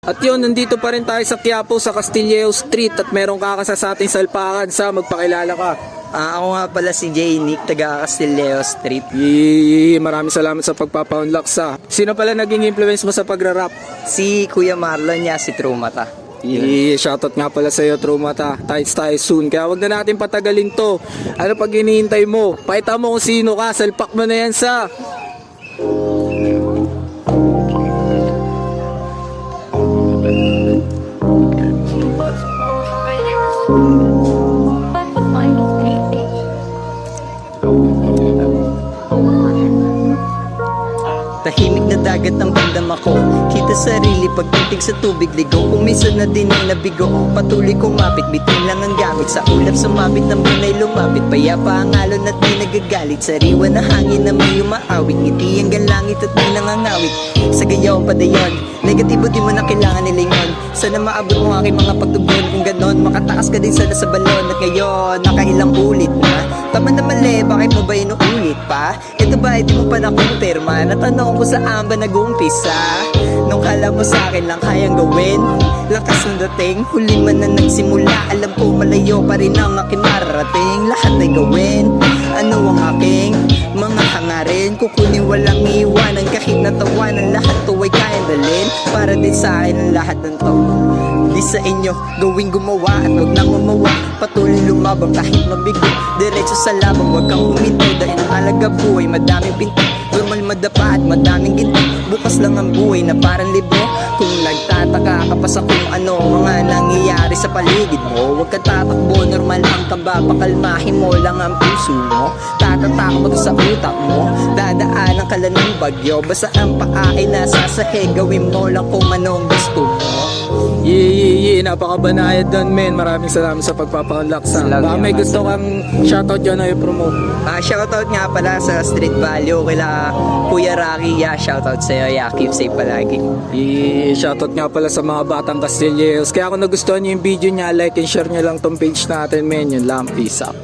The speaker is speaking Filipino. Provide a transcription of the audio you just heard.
At yun, nandito pa rin tayo sa Quiapo sa Castillejo Street at merong kakasa sa ating salpakan. Sa magpakilala ka. Ako nga pala si Jay Nick, taga Castillejo Street. Maraming salamat sa pagpapa-unlock sa. Sino pala naging influence mo sa pagra-rap? Si Kuya Marlon niya, si Trumata. Shoutout nga pala sa iyo, Trumata. Tights tayo soon. Kaya wag na natin patagalin to. Ano pag hinihintay mo? Pakita mo kung sino ka. Salpak mo na yan sa. Tahimik na dagat ang bandam ako. Kita sarili pagtitig sa tubig ligo. Kung minsan na din ay nabigo, patuloy kong mapit. Bitin lang ang gamit sa ulap, sumabit ng bunay lumapit. Payapa ang alon at di nagagalit. Sariwa na hangin na may umaawit. Ngiti hanggang langit at di nangangawit. Sa gayaw padayon, negatibo di mo na kailangan nilingon. Sana maabot mo aking mga pagtugon. Kung ganon, makatakas ka din sana sa balon. At ngayon, nakailang ulit na. Tama na mali, bakit mo ba inuulit pa? Ito ba, hindi mo pa nakumpirma? Natanong ko saan ba nag-umpisa? Nung kala mo sa akin lang kayang gawin. Lakas ng dating, huli man na nagsimula. Alam ko malayo pa rin ang aking mararating. Lahat ay gawin, ano ang aking mga hangarin. Kukunin walang iwanan, kahit natawanan. Lahat to ay kayang dalhin, para din sa akin ang lahat ng to. Di sa inyo, gawing gumawa at huwag nang umawa. Patuloy lumabang kahit mabigo. Diretso sa labang, huwag kang huminto. Dahil ang alaga buhay, madaming pinto. Normal madapa at madaming ginto. Bukas lang ang buhay na parang libro. Kung nagtataka ka pa sa kung ano mga nangyayari sa paligid mo, huwag ka tatakbo, normal ang kaba. Pakalmahin mo lang ang puso mo. Tatatakot sa utak mo, dadaanan ka lang ng bagyo. Basta ang paa ay nasa sahig, gawin mo lang kung anong gusto mo. Napakabanayad doon, men. Maraming salamat sa pagpapa-unlock sa. Salamat. Baka may gusto kang shoutout dyan na i-promote. Shoutout nga pala sa Street Value kila Kuya Rocky. Shoutout sa'yo, keep safe palagi. Shoutout nga pala sa mga batang Castilleos. Kaya kung nagustuhan nyo yung video niya, like and share nyo lang tong page natin, men. Yun lang, peace out.